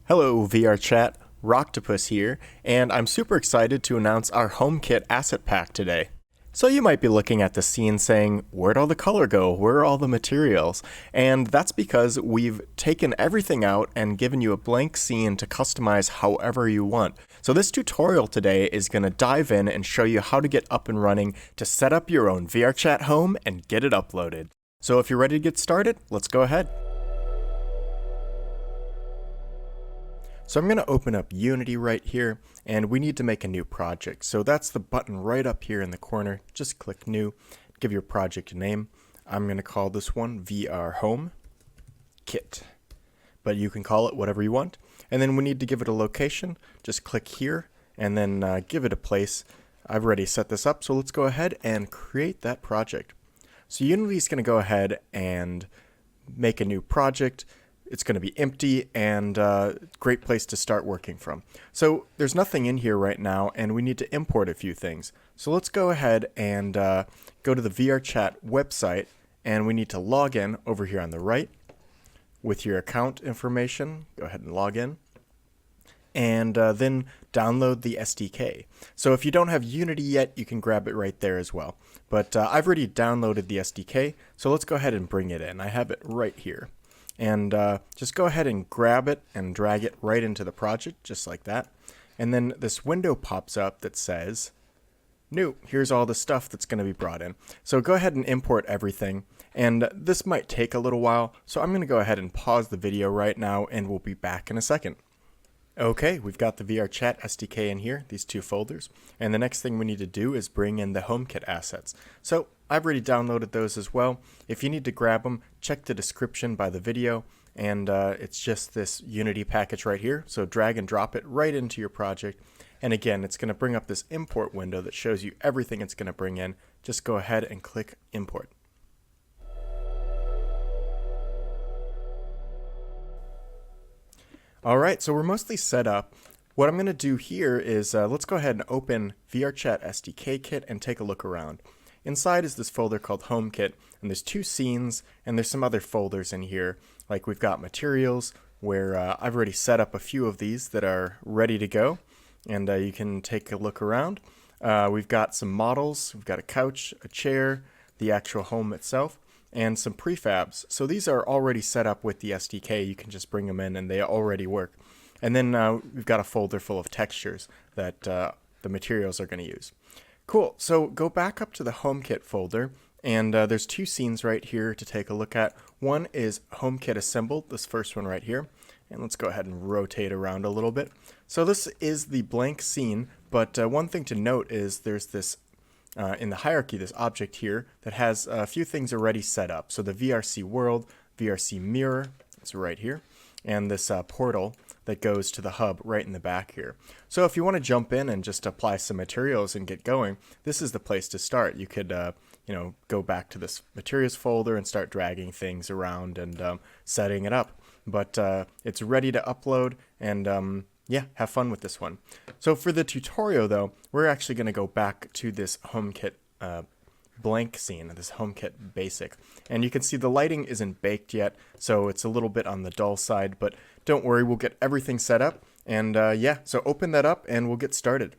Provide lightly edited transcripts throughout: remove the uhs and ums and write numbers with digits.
Hello VRChat, Rocktopus here, and I'm super excited to announce our HomeKit asset pack today. So you might be looking at the scene saying, where'd all the color go? Where are all the materials? And that's because we've taken everything out and given you a blank scene to customize however you want. So this tutorial today is going to dive in and show you how to get up and running to set up your own VRChat home and get it uploaded. So if you're ready to get started, let's go ahead. So I'm going to open up Unity right here, and we need to make a new project. So that's the button right up here in the corner. Just click New, give your project a name. I'm going to call this one VR Home Kit, but you can call it whatever you want. And then we need to give it a location. Just click here, and then give it a place. I've already set this up, so let's go ahead and create that project. So Unity is going to go ahead and make a new project. It's going to be empty and great place to start working from. So there's nothing in here right now, and we need to import a few things. So let's go ahead and go to the VRChat website, and we need to log in over here on the right with your account information. Go ahead and log in, and then download the SDK. So if you don't have Unity yet, you can grab it right there as well. But I've already downloaded the SDK, so let's go ahead and bring it in. I have it right here. And just go ahead and grab it and drag it right into the project, just like that. And then this window pops up that says, new, here's all the stuff that's going to be brought in. So go ahead and import everything. And this might take a little while, so I'm going to go ahead and pause the video right now, and we'll be back in a second. Okay, we've got the VRChat SDK in here, these two folders, and the next thing we need to do is bring in the HomeKit assets. So I've already downloaded those as well. If you need to grab them, check the description by the video, and it's just this Unity package right here. So drag and drop it right into your project, and again, it's going to bring up this import window that shows you everything it's going to bring in. Just go ahead and click import. Alright, so we're mostly set up. What I'm going to do here is let's go ahead and open VRChat SDK Kit and take a look around. Inside is this folder called Home Kit, and there's two scenes, and there's some other folders in here. Like we've got materials, where I've already set up a few of these that are ready to go, and you can take a look around. We've got some models, we've got a couch, a chair, the actual home itself, and some prefabs. So these are already set up with the SDK. You can just bring them in and they already work. And then we've got a folder full of textures that the materials are going to use. Cool. So go back up to the HomeKit folder, and there's two scenes right here to take a look at. One is HomeKit Assembled, this first one right here. And let's go ahead and rotate around a little bit. So this is the blank scene, but one thing to note is there's this in the hierarchy, this object here that has a few things already set up. So the VRC world, VRC mirror, it's right here, and this portal that goes to the hub right in the back here. So if you want to jump in and just apply some materials and get going, this is the place to start. You could go back to this materials folder and start dragging things around and setting it up. But it's ready to upload, and yeah, have fun with this one. So for the tutorial though, we're actually going to go back to this HomeKit blank scene, this HomeKit basic. And you can see the lighting isn't baked yet, so it's a little bit on the dull side, but don't worry, we'll get everything set up. And yeah, so open that up and we'll get started.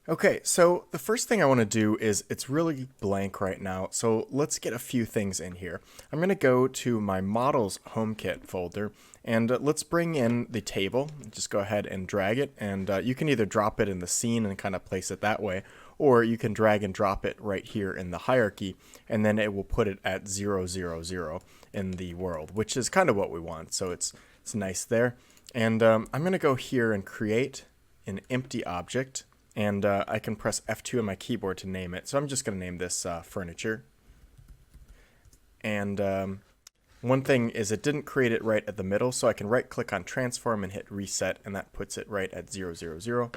Okay, so the first thing I want to do is, it's really blank right now, so let's get a few things in here. I'm going to go to my Models HomeKit folder, and let's bring in the table. Just go ahead and drag it, and you can either drop it in the scene and kind of place it that way, or you can drag and drop it right here in the hierarchy, and then it will put it at 0, 0, 0 in the world, which is kind of what we want, so it's nice there. And I'm going to go here and create an empty object. And I can press F2 on my keyboard to name it. So I'm just going to name this furniture. And one thing is it didn't create it right at the middle, so I can right click on transform and hit reset, and that puts it right at 0, 0, 0.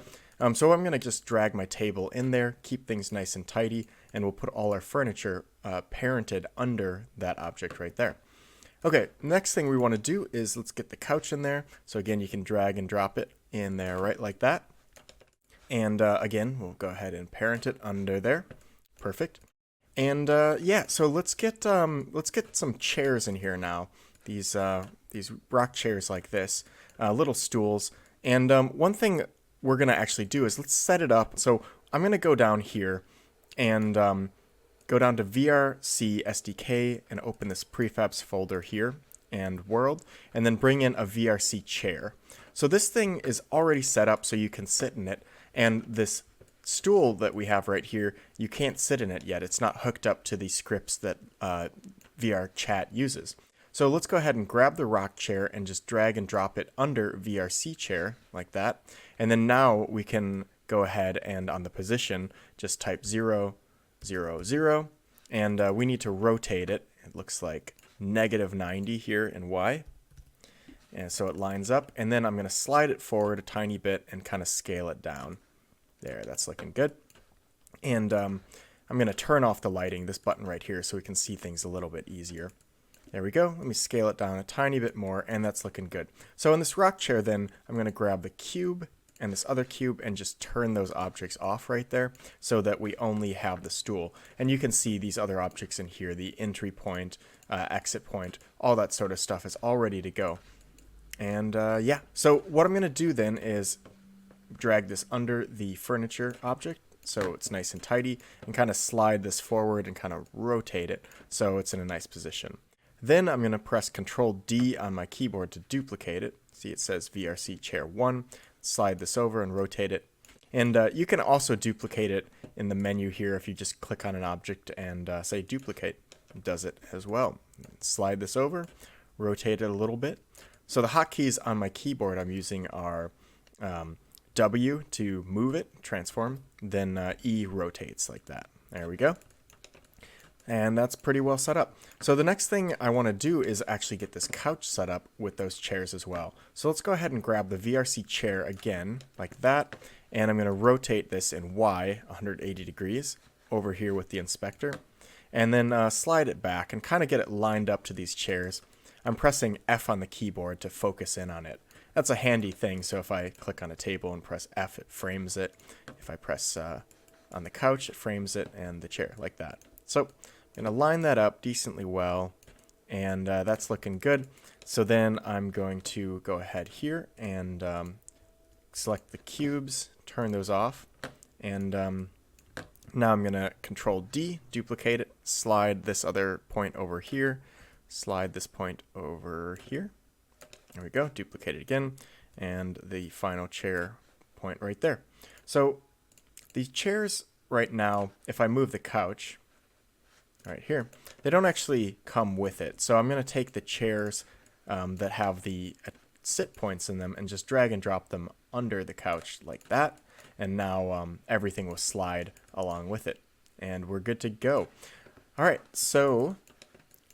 So I'm going to just drag my table in there, keep things nice and tidy, and we'll put all our furniture parented under that object right there. Okay, next thing we want to do is let's get the couch in there. So again, you can drag and drop it in there right like that. And again, we'll go ahead and parent it under there. Perfect. And yeah, so let's get some chairs in here now. These rock chairs like this, little stools. And one thing we're gonna actually do is let's set it up. So I'm gonna go down here and go down to VRC SDK and open this prefabs folder here and world, and then bring in a VRC chair. So this thing is already set up so you can sit in it, and this stool that we have right here, you can't sit in it yet. It's not hooked up to the scripts that VRChat uses. So let's go ahead and grab the rock chair and just drag and drop it under VRC chair like that. And then now we can go ahead and on the position, just type 0, 0, 0. And we need to rotate it. It looks like -90 here in Y. And so it lines up. And then I'm going to slide it forward a tiny bit and kind of scale it down. There, that's looking good. And I'm going to turn off the lighting, this button right here, so we can see things a little bit easier. There we go. Let me scale it down a tiny bit more, and that's looking good. So in this rock chair, then, I'm going to grab the cube and this other cube and just turn those objects off right there so that we only have the stool. And you can see these other objects in here, the entry point, exit point, all that sort of stuff is all ready to go. And yeah, so what I'm going to do then is drag this under the furniture object so it's nice and tidy, and kind of slide this forward and kind of rotate it so it's in a nice position. Then I'm going to press Control D on my keyboard to duplicate it. See, it says VRC Chair 1. Slide this over and rotate it. And you can also duplicate it in the menu here if you just click on an object and say duplicate. It does it as well. Slide this over, rotate it a little bit. So the hotkeys on my keyboard I'm using are W to move it, transform, then E rotates like that. There we go. And that's pretty well set up. So the next thing I want to do is actually get this couch set up with those chairs as well. So let's go ahead and grab the VRC chair again, like that. And I'm going to rotate this in Y, 180 degrees, over here with the inspector. And then slide it back and kind of get it lined up to these chairs. I'm pressing F on the keyboard to focus in on it. That's a handy thing, so if I click on a table and press F, it frames it. If I press on the couch, it frames it, and the chair, like that. So I'm going to line that up decently well, and that's looking good. So then I'm going to go ahead here and select the cubes, turn those off, and now I'm going to Control D, duplicate it, slide this other point over here, slide this point over here. There we go, duplicate it again, and the final chair point right there. So these chairs right now, if I move the couch right here, they don't actually come with it. So I'm going to take the chairs that have the sit points in them and just drag and drop them under the couch like that. And now everything will slide along with it. And we're good to go. All right, so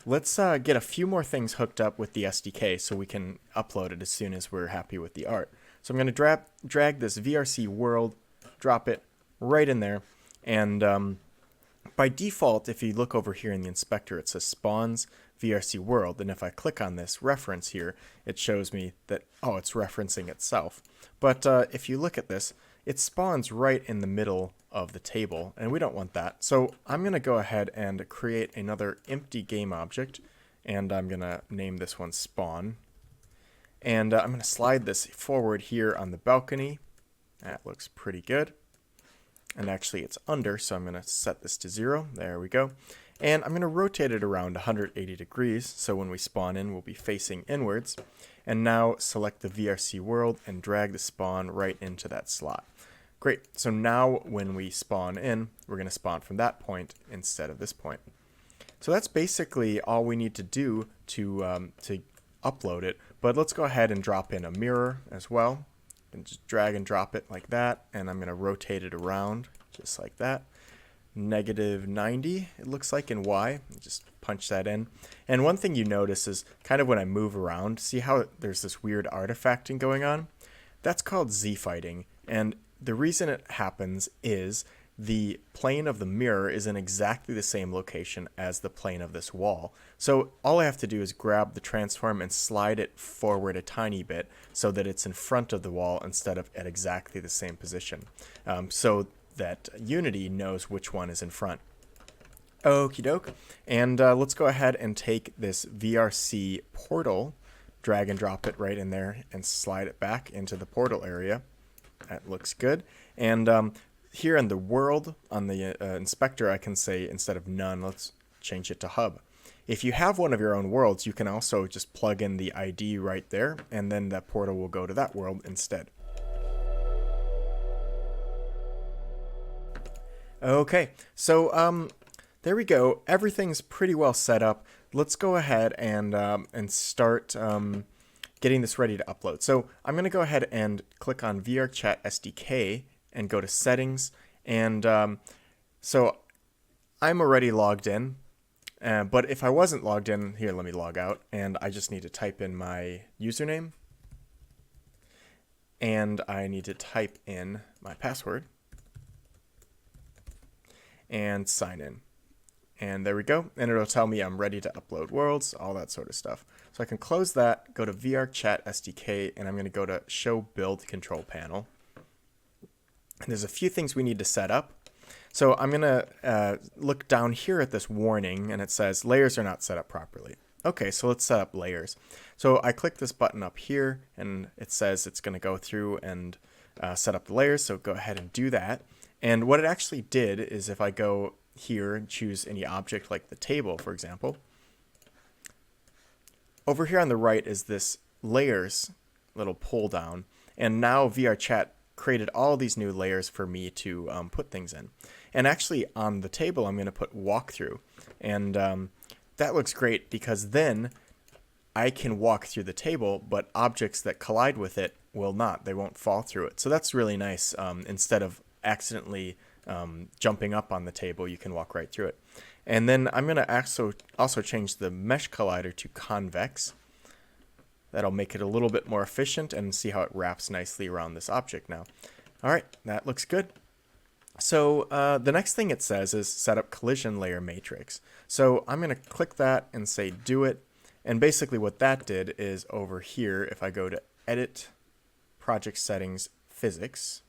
let's get a few more things hooked up with the SDK so we can upload it as soon as we're happy with the art. So I'm going to drag this VRC world, drop it right in there. And by default, if you look over here in the inspector, it says spawns VRC world. And if I click on this reference here, it shows me that, oh, it's referencing itself. But if you look at this, it spawns right in the middle of the table, and we don't want that. So I'm going to go ahead and create another empty game object, and I'm going to name this one spawn. And I'm going to slide this forward here on the balcony. That looks pretty good. And actually it's under, so I'm going to set this to 0. There we go. And I'm going to rotate it around 180 degrees, so when we spawn in, we'll be facing inwards. And now select the VRC world and drag the spawn right into that slot. Great. So now when we spawn in, we're going to spawn from that point instead of this point. So that's basically all we need to do to upload it. But let's go ahead and drop in a mirror as well. And just drag and drop it like that. And I'm going to rotate it around just like that. -90, it looks like, in Y. Just punch that in. And one thing you notice is kind of when I move around, see how there's this weird artifacting going on? That's called Z-fighting. And the reason it happens is the plane of the mirror is in exactly the same location as the plane of this wall. So all I have to do is grab the transform and slide it forward a tiny bit so that it's in front of the wall instead of at exactly the same position. So that Unity knows which one is in front. Okie doke. And let's go ahead and take this VRC portal, drag and drop it right in there, and slide it back into the portal area. That looks good. And here in the world, on the inspector, I can say instead of none, let's change it to hub. If you have one of your own worlds, you can also just plug in the ID right there, and then that portal will go to that world instead. Okay, so there we go. Everything's pretty well set up. Let's go ahead and start getting this ready to upload. So I'm going to go ahead and click on VRChat SDK and go to settings. And so I'm already logged in. But if I wasn't logged in, here, let me log out. And I just need to type in my username. And I need to type in my password. And sign in. And there we go. And it'll tell me I'm ready to upload worlds, all that sort of stuff. So I can close that, go to VRChat SDK, and I'm going to go to Show Build Control Panel. And there's a few things we need to set up. So I'm going to look down here at this warning, and it says layers are not set up properly. Okay, so let's set up layers. So I click this button up here, and it says it's going to go through and set up the layers. So go ahead and do that. And what it actually did is if I go here and choose any object like the table, for example, over here on the right is this layers little pull down. And now VRChat created all these new layers for me to put things in. And actually on the table, I'm going to put walkthrough. And that looks great because then I can walk through the table, but objects that collide with it will not. They won't fall through it. So that's really nice. Instead of accidentally jumping up on the table, you can walk right through it. And then I'm going to also change the mesh collider to convex. That'll make it a little bit more efficient and see how it wraps nicely around this object now. All right, that looks good. So the next thing it says is set up collision layer matrix. So I'm going to click that and say do it. And basically what that did is over here, if I go to edit project settings physics,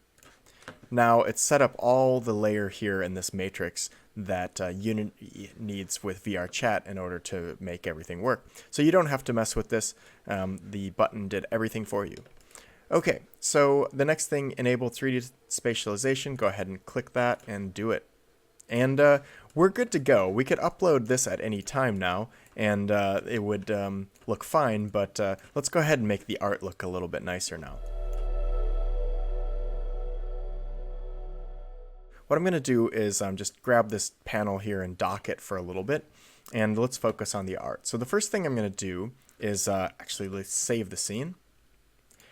now it's set up all the layer here in this matrix that Unity needs with VRChat in order to make everything work. So you don't have to mess with this. The button did everything for you. Okay, so the next thing, enable 3D spatialization. Go ahead and click that and do it. And we're good to go. We could upload this at any time now, and it would look fine, but let's go ahead and make the art look a little bit nicer now. What I'm going to do is just grab this panel here and dock it for a little bit, and let's focus on the art. So the first thing I'm going to do is actually let's save the scene,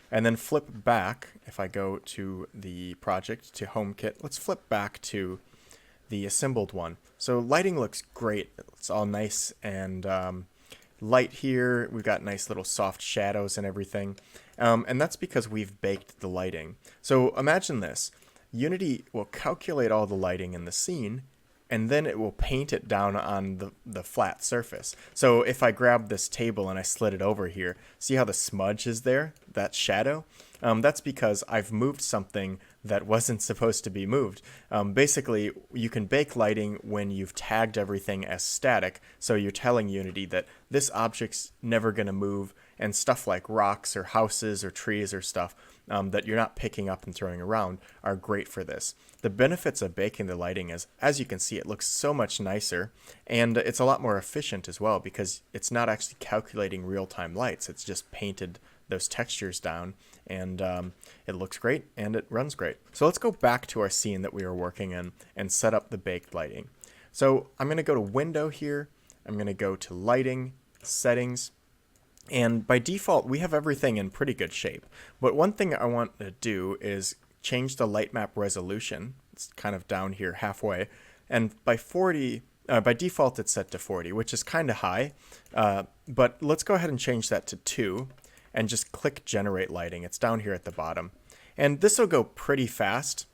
and then flip back. If I go to the project, to Home Kit, let's flip back to the assembled one. So lighting looks great. It's all nice and light here. We've got nice little soft shadows and everything, and that's because we've baked the lighting. So imagine this. Unity will calculate all the lighting in the scene, and then it will paint it down on the flat surface. So if I grab this table and I slid it over here, see how the smudge is there, that shadow? That's because I've moved something that wasn't supposed to be moved. Basically, you can bake lighting when you've tagged everything as static, so you're telling Unity that this object's never going to move, and stuff like rocks or houses or trees or stuff that you're not picking up and throwing around are great for this. The benefits of baking the lighting is, as you can see, it looks so much nicer, and it's a lot more efficient as well because it's not actually calculating real-time lights. It's just painted those textures down, and it looks great and it runs great. So let's go back to our scene that we were working in and set up the baked lighting. So I'm going to go to Window here. I'm going to go to Lighting, Settings, and by default, we have everything in pretty good shape. But one thing I want to do is change the light map resolution. It's kind of down here halfway. And by default, it's set to 40, which is kind of high. But let's go ahead and change that to 2 and just click Generate Lighting. It's down here at the bottom. And this will go pretty fast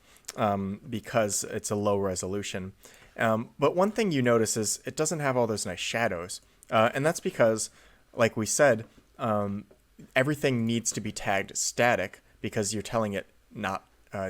because it's a low resolution. But one thing you notice is it doesn't have all those nice shadows. And that's because, like we said, everything needs to be tagged static because you're telling it not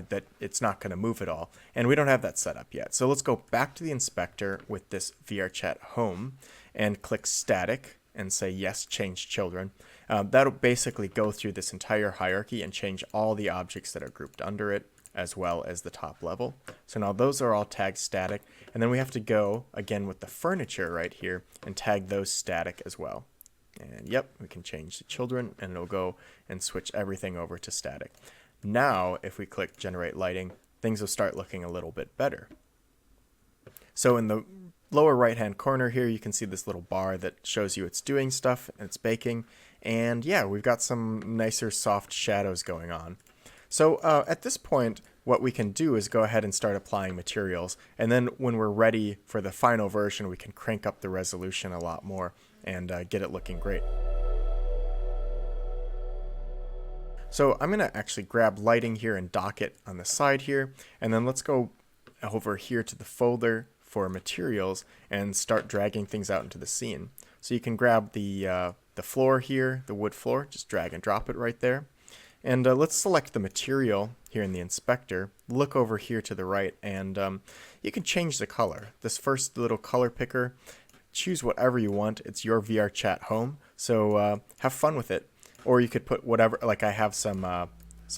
that it's not going to move at all. And we don't have that set up yet. So let's go back to the inspector with this VRChat Home and click static and say yes, change children. That'll basically go through this entire hierarchy and change all the objects that are grouped under it, as well as the top level. So now those are all tagged static, and then we have to go again with the furniture right here and tag those static as well. And yep, we can change the children and it'll go and switch everything over to static. Now if we click generate lighting, things will start looking a little bit better. So in the lower right hand corner here, you can see this little bar that shows you it's doing stuff and it's baking. And yeah, we've got some nicer soft shadows going on. So at this point, what we can do is go ahead and start applying materials. And then when we're ready for the final version, we can crank up the resolution a lot more and get it looking great. So I'm going to actually grab lighting here and dock it on the side here. And then let's go over here to the folder for materials and start dragging things out into the scene. So you can grab the floor here, the wood floor, just drag and drop it right there. And let's select the material here in the inspector, look over here to the right, and you can change the color. This first little color picker, choose whatever you want. It's your VRChat Home, so have fun with it. Or you could put whatever, like I have some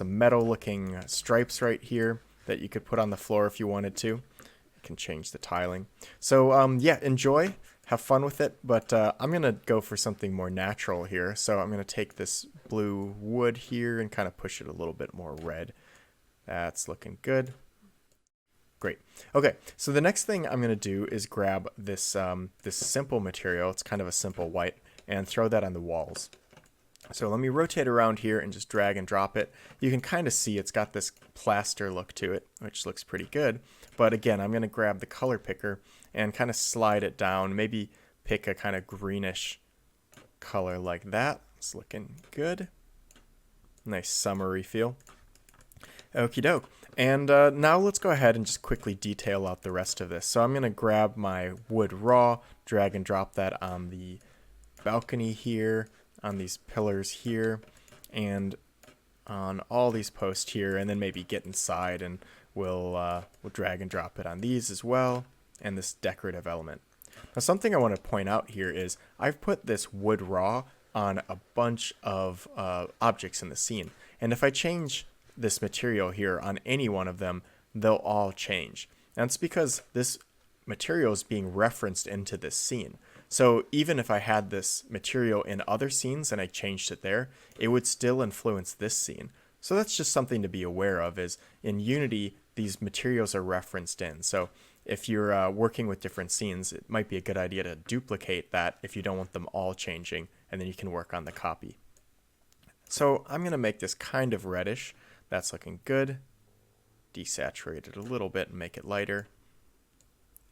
metal looking stripes right here that you could put on the floor if you wanted to. You can change the tiling. So yeah, enjoy. Have fun with it, but I'm going to go for something more natural here. So I'm going to take this blue wood here and kind of push it a little bit more red. That's looking good. Great. Okay, so the next thing I'm going to do is grab this, this simple material. It's kind of a simple white, and throw that on the walls. So let me rotate around here and just drag and drop it. You can kind of see it's got this plaster look to it, which looks pretty good. But again, I'm going to grab the color picker and kind of slide it down. Maybe pick a kind of greenish color like that. It's looking good. Nice summery feel. Okie doke. And now let's go ahead and just quickly detail out the rest of this. So I'm going to grab my wood raw, drag and drop that on the balcony here, on these pillars here, and on all these posts here, and then maybe get inside and we'll drag and drop it on these as well, and this decorative element. Now something I want to point out here is I've put this wood raw on a bunch of objects in the scene, and if I change this material here on any one of them, they'll all change. And it's because this material is being referenced into this scene. So even if I had this material in other scenes and I changed it there, it would still influence this scene. So that's just something to be aware of, is in Unity, these materials are referenced in. So if you're working with different scenes, it might be a good idea to duplicate that if you don't want them all changing, and then you can work on the copy. So I'm going to make this kind of reddish. That's looking good. Desaturate it a little bit and make it lighter.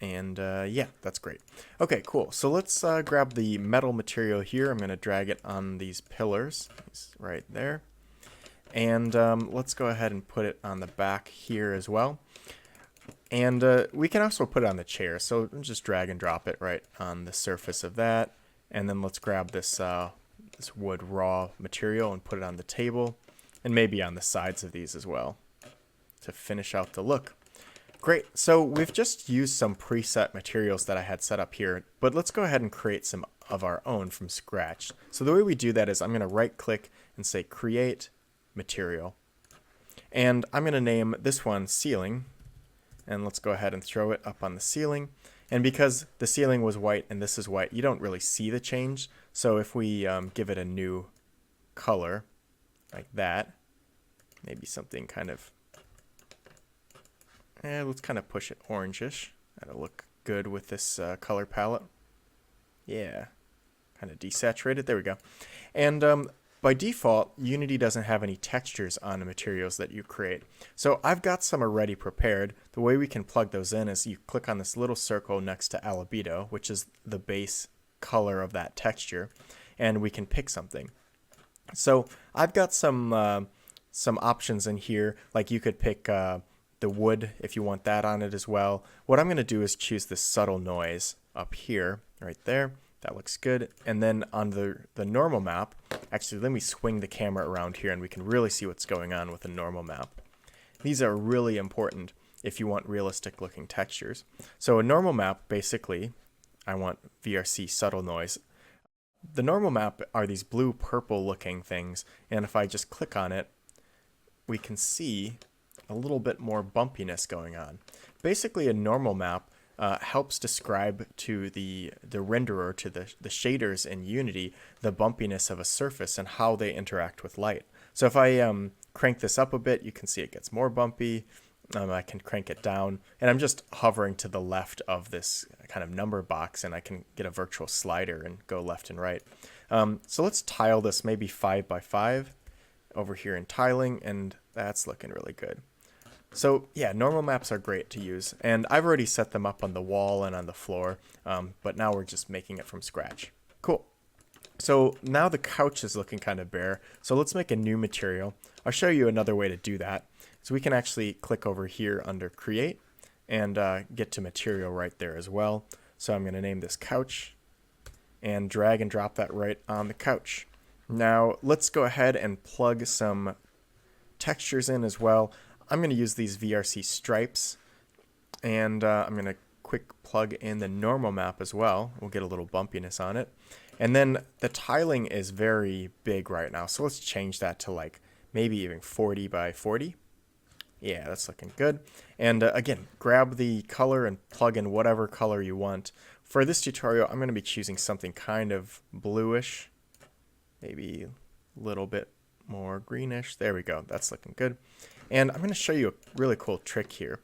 And yeah, that's great. Okay, cool. So let's grab the metal material here. I'm going to drag it on these pillars. It's right there. And let's go ahead and put it on the back here as well. And we can also put it on the chair. So just drag and drop it right on the surface of that. And then let's grab this, this wood raw material and put it on the table. And maybe on the sides of these as well to finish out the look. Great, so we've just used some preset materials that I had set up here, but let's go ahead and create some of our own from scratch. So the way we do that is I'm going to right click and say create material. And I'm going to name this one ceiling. And let's go ahead and throw it up on the ceiling. And because the ceiling was white and this is white, you don't really see the change. So if we give it a new color like that, maybe something kind of, let's kind of push it orangish. That'll look good with this color palette. Yeah, kind of desaturated. There we go. And by default, Unity doesn't have any textures on the materials that you create. So I've got some already prepared. The way we can plug those in is you click on this little circle next to albedo, which is the base color of that texture, and we can pick something. So I've got some options in here, like you could pick the wood if you want that on it as well. What I'm going to do is choose this subtle noise up here, right there. That looks good. And then on the normal map, actually let me swing the camera around here and we can really see what's going on with the normal map. These are really important if you want realistic looking textures. So a normal map, basically, I want VRC subtle noise. The normal map are these blue purple looking things, and if I just click on it, we can see a little bit more bumpiness going on. Basically, a normal map helps describe to the renderer, to the shaders in Unity, the bumpiness of a surface and how they interact with light. So if I crank this up a bit, you can see it gets more bumpy. I can crank it down, and I'm just hovering to the left of this kind of number box, and I can get a virtual slider and go left and right. So let's tile this maybe 5 by 5 over here in tiling, and that's looking really good. So yeah, normal maps are great to use, and I've already set them up on the wall and on the floor, but now we're just making it from scratch. Cool. So now the couch is looking kind of bare, so let's make a new material. I'll show you another way to do that. So we can actually click over here under Create and get to material right there as well. So I'm going to name this couch and drag and drop that right on the couch. Now let's go ahead and plug some textures in as well. I'm going to use these VRC stripes, and I'm going to quick plug in the normal map as well. We'll get a little bumpiness on it. And then the tiling is very big right now, so let's change that to like maybe even 40 by 40. Yeah, that's looking good. And again, grab the color and plug in whatever color you want. For this tutorial, I'm going to be choosing something kind of bluish, maybe a little bit more greenish. There we go. That's looking good. And I'm going to show you a really cool trick here.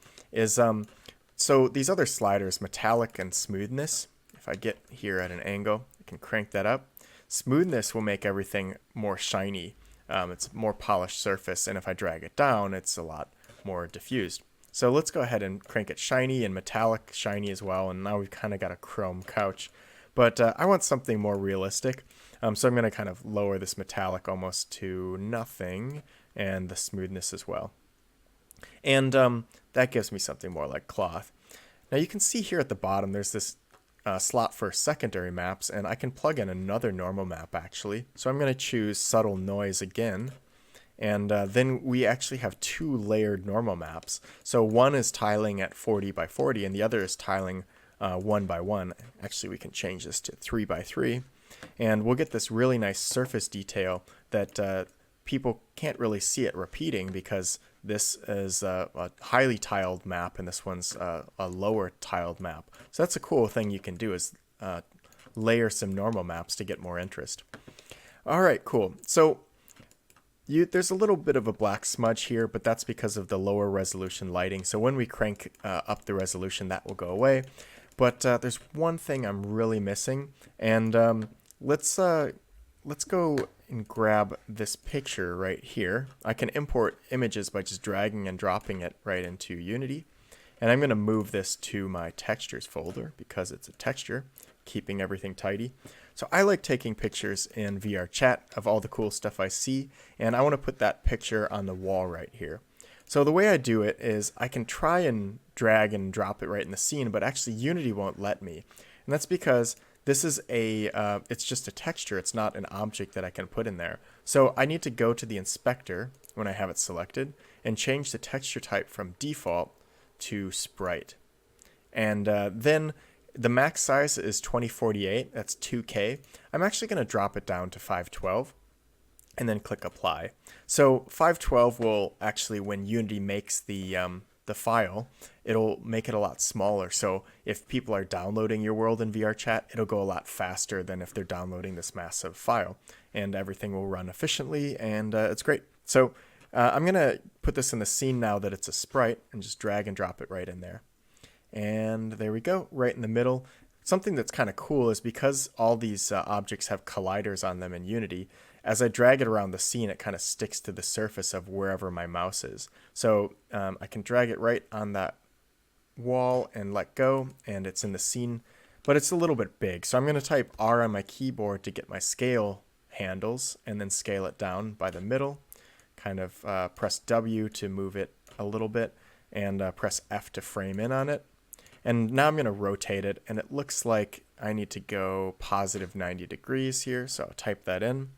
So these other sliders, metallic and smoothness, if I get here at an angle, I can crank that up. Smoothness will make everything more shiny. It's a more polished surface, and if I drag it down, it's a lot more diffused. So let's go ahead and crank it shiny and metallic shiny as well, and now we've kind of got a chrome couch. But I want something more realistic, so I'm going to kind of lower this metallic almost to nothing, and the smoothness as well. And that gives me something more like cloth. Now you can see here at the bottom there's this slot for secondary maps, and I can plug in another normal map actually. So I'm going to choose subtle noise again, and then we actually have two layered normal maps. So one is tiling at 40 by 40 and the other is tiling 1 by 1. Actually, we can change this to 3 by 3, and we'll get this really nice surface detail that people can't really see it repeating because this is a highly tiled map and this one's a lower tiled map. So that's a cool thing you can do, is layer some normal maps to get more interest. All right, cool. So there's a little bit of a black smudge here, but that's because of the lower resolution lighting. So when we crank up the resolution, that will go away. But there's one thing I'm really missing, and let's go and grab this picture right here. I can import images by just dragging and dropping it right into Unity. And I'm going to move this to my textures folder because it's a texture, keeping everything tidy. So I like taking pictures in VRChat of all the cool stuff I see, and I want to put that picture on the wall right here. So the way I do it is I can try and drag and drop it right in the scene, but actually Unity won't let me. And that's because this is it's just a texture. It's not an object that I can put in there. So I need to go to the inspector when I have it selected and change the texture type from default to sprite. And then the max size is 2048. That's 2K. I'm actually going to drop it down to 512 and then click apply. So 512 will actually, when Unity makes the file, it'll make it a lot smaller. So if people are downloading your world in VRChat, it'll go a lot faster than if they're downloading this massive file, and everything will run efficiently, and it's great. So I'm going to put this in the scene now that it's a sprite and just drag and drop it right in there. And there we go, right in the middle. Something that's kind of cool is because all these objects have colliders on them in Unity, as I drag it around the scene, it kind of sticks to the surface of wherever my mouse is. So I can drag it right on that wall and let go, and it's in the scene, but it's a little bit big. So I'm going to type R on my keyboard to get my scale handles, and then scale it down by the middle. Kind of press W to move it a little bit, and press F to frame in on it. And now I'm going to rotate it, and it looks like I need to go positive 90 degrees here, so I'll type that in.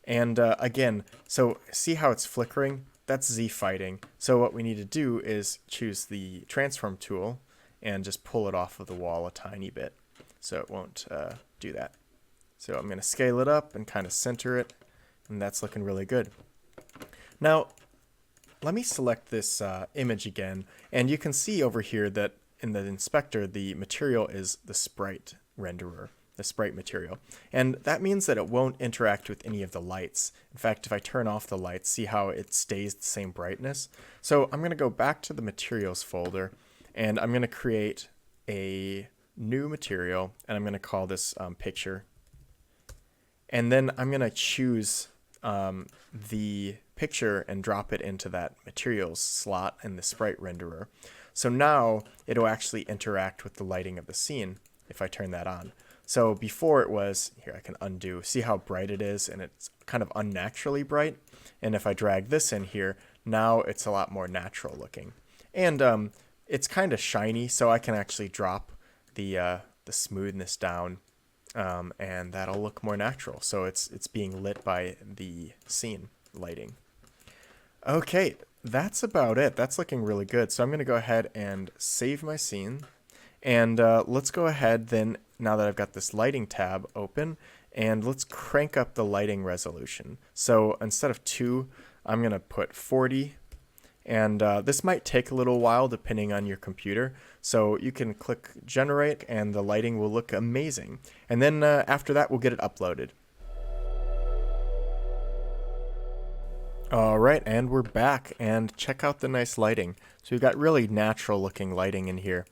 And again, so see how it's flickering? that's Z fighting. So what we need to do is choose the transform tool and just pull it off of the wall a tiny bit so it won't do that. So I'm going to scale it up and kind of center it, and that's looking really good. Now, let me select this image again, and you can see over here that in the inspector, the material is the sprite renderer, the sprite material. And that means that it won't interact with any of the lights. In fact, if I turn off the lights, see how it stays the same brightness? So I'm going to go back to the materials folder, and I'm going to create a new material, and I'm going to call this picture. And then I'm going to choose the picture and drop it into that materials slot in the sprite renderer. So now it'll actually interact with the lighting of the scene if I turn that on. So before it was, here I can undo, see how bright it is, and it's kind of unnaturally bright. And if I drag this in here, now it's a lot more natural looking. And it's kind of shiny, so I can actually drop the smoothness down, and that'll look more natural. So it's being lit by the scene lighting. Okay, that's about it. That's looking really good. So I'm going to go ahead and save my scene. And let's go ahead then, now that I've got this lighting tab open, and let's crank up the lighting resolution. So instead of 2, I'm going to put 40. And this might take a little while depending on your computer. So you can click generate and the lighting will look amazing. And then after that, we'll get it uploaded. All right, and we're back, and check out the nice lighting. So we've got really natural looking lighting in here.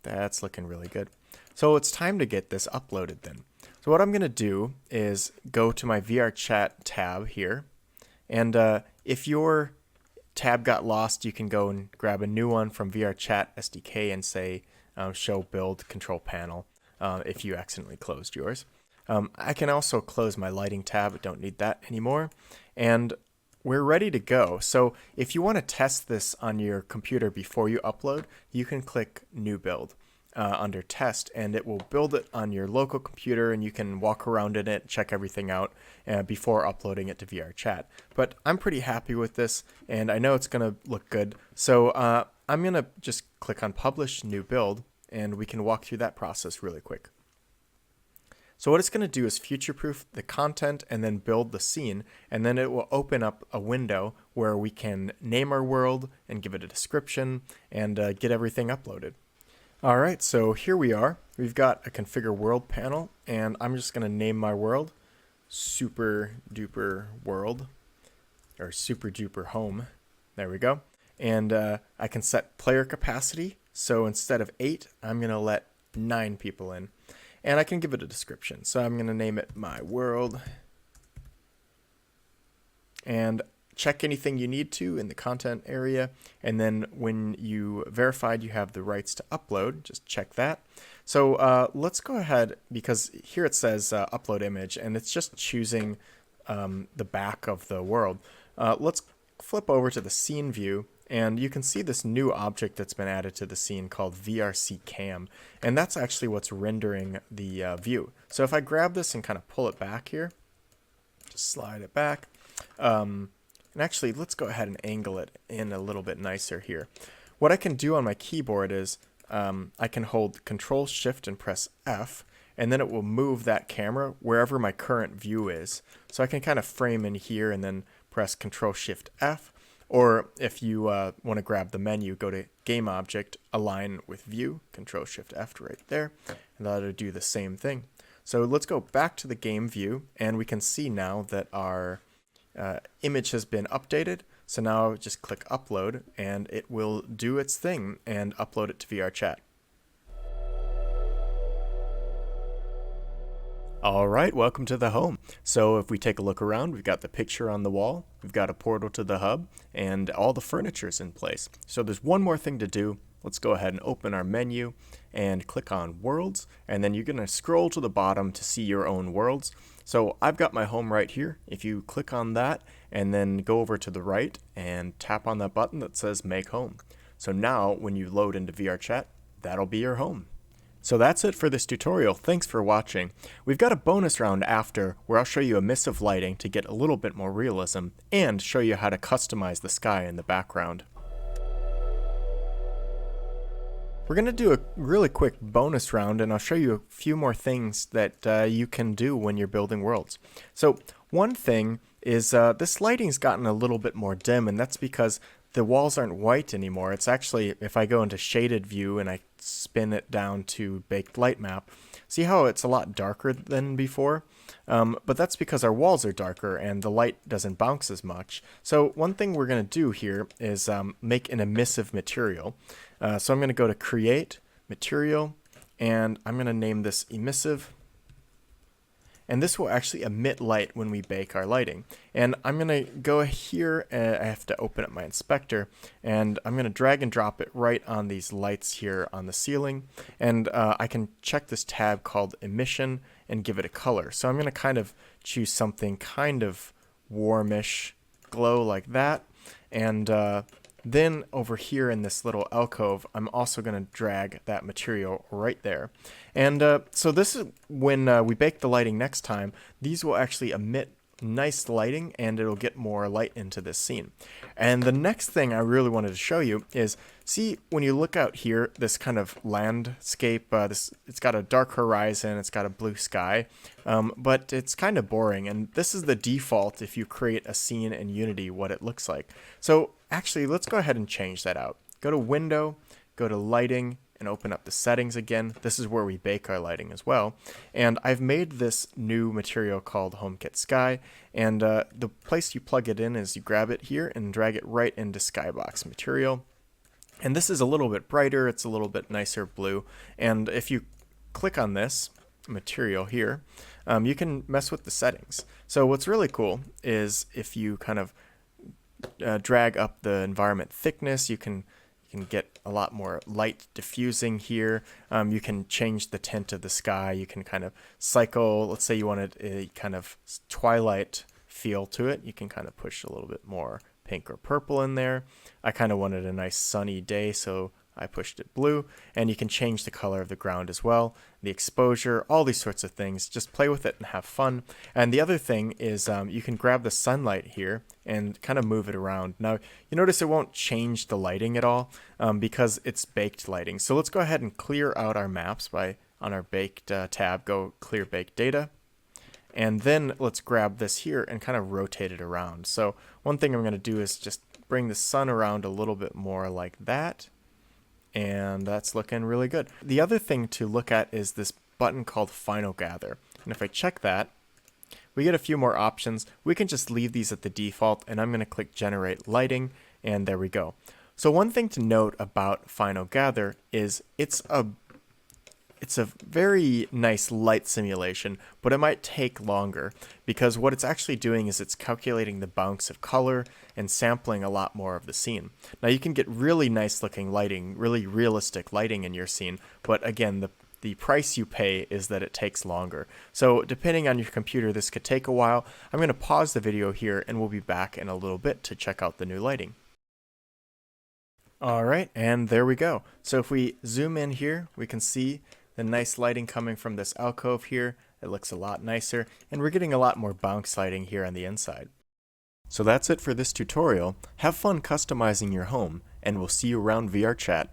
That's looking really good. So it's time to get this uploaded then. So what I'm going to do is go to my VRChat tab here. And if your tab got lost, you can go and grab a new one from VRChat SDK and say show build control panel if you accidentally closed yours. I can also close my lighting tab, but don't need that anymore. And we're ready to go. So if you want to test this on your computer before you upload, you can click New Build under Test, and it will build it on your local computer, and you can walk around in it, check everything out before uploading it to VRChat. But I'm pretty happy with this, and I know it's going to look good. So I'm going to just click on Publish New Build, and we can walk through that process really quick. So what it's going to do is future-proof the content and then build the scene, and then it will open up a window where we can name our world and give it a description and get everything uploaded. All right, so here we are. We've got a configure world panel, and I'm just going to name my world Super Duper World, or Super Duper Home. There we go. And I can set player capacity. So instead of 8, I'm going to let 9 people in. And I can give it a description. So I'm going to name it My World. And check anything you need to in the content area. And then when you verified you have the rights to upload, just check that. So let's go ahead, because here it says upload image, and it's just choosing the back of the world. Let's flip over to the scene view. And you can see this new object that's been added to the scene called VRCam. And that's actually what's rendering the view. So if I grab this and kind of pull it back here, just slide it back. And actually, let's go ahead and angle it in a little bit nicer here. What I can do on my keyboard is I can hold Control Shift and press F, and then it will move that camera wherever my current view is. So I can kind of frame in here and then press Control Shift F. Or if you want to grab the menu, go to Game Object, Align with View, Control Shift F right there, and that'll do the same thing. So let's go back to the game view, and we can see now that our image has been updated. So now just click Upload, and it will do its thing and upload it to VRChat. All right, welcome to the home. So if we take a look around, we've got the picture on the wall, we've got a portal to the hub, and all the furniture's in place. So there's one more thing to do. Let's go ahead and open our menu and click on Worlds, and then you're going to scroll to the bottom to see your own worlds. So I've got my home right here. If you click on that and then go over to the right and tap on that button that says Make Home. So now when you load into VRChat, that'll be your home. So that's it for this tutorial. Thanks for watching. We've got a bonus round after where I'll show you a emissive lighting to get a little bit more realism and show you how to customize the sky in the background. We're going to do a really quick bonus round, and I'll show you a few more things that you can do when you're building worlds. So one thing is this lighting's gotten a little bit more dim, and that's because the walls aren't white anymore. It's actually, if I go into shaded view and I spin it down to baked light map, see how it's a lot darker than before? But that's because our walls are darker and the light doesn't bounce as much. So one thing we're going to do here is make an emissive material. So I'm going to go to Create, Material, and I'm going to name this Emissive. And this will actually emit light when we bake our lighting. And I'm going to go here, I have to open up my inspector, and I'm going to drag and drop it right on these lights here on the ceiling. And I can check this tab called Emission and give it a color. So I'm going to kind of choose something kind of warmish glow like that. And then over here in this little alcove, I'm also going to drag that material right there. And so this is when we bake the lighting next time, these will actually emit nice lighting and it'll get more light into this scene. And the next thing I really wanted to show you is, see when you look out here, this kind of landscape, it's got a dark horizon, it's got a blue sky, but it's kind of boring, and this is the default if you create a scene in Unity, what it looks like. So actually, let's go ahead and change that out. Go to Window, go to Lighting, and open up the settings again. This is where we bake our lighting as well. And I've made this new material called Home Kit Sky, and the place you plug it in is you grab it here and drag it right into Skybox material. And this is a little bit brighter, it's a little bit nicer blue, and if you click on this material here, you can mess with the settings. So what's really cool is if you kind of drag up the environment thickness, you can get a lot more light diffusing here. You can change the tint of the sky. You can kind of cycle. Let's say you wanted a kind of twilight feel to it. You can kind of push a little bit more pink or purple in there. I kind of wanted a nice sunny day, so I pushed it blue, and you can change the color of the ground as well, the exposure, all these sorts of things. Just play with it and have fun. And the other thing is you can grab the sunlight here and kind of move it around. Now, you notice it won't change the lighting at all because it's baked lighting. So let's go ahead and clear out our maps by, on our baked tab, go clear baked data. And then let's grab this here and kind of rotate it around. So one thing I'm going to do is just bring the sun around a little bit more like that. And that's looking really good. The other thing to look at is this button called Final Gather. And if I check that, we get a few more options. We can just leave these at the default, and I'm going to click Generate Lighting, and there we go. So one thing to note about Final Gather is it's a very nice light simulation, but it might take longer because what it's actually doing is it's calculating the bounce of color and sampling a lot more of the scene. Now you can get really nice looking lighting, really realistic lighting in your scene, but again, the price you pay is that it takes longer. So depending on your computer, this could take a while. I'm going to pause the video here and we'll be back in a little bit to check out the new lighting. Alright, and there we go. So if we zoom in here, we can see the nice lighting coming from this alcove here. It looks a lot nicer, and we're getting a lot more bounce lighting here on the inside. So that's it for this tutorial. Have fun customizing your home, and we'll see you around VRChat.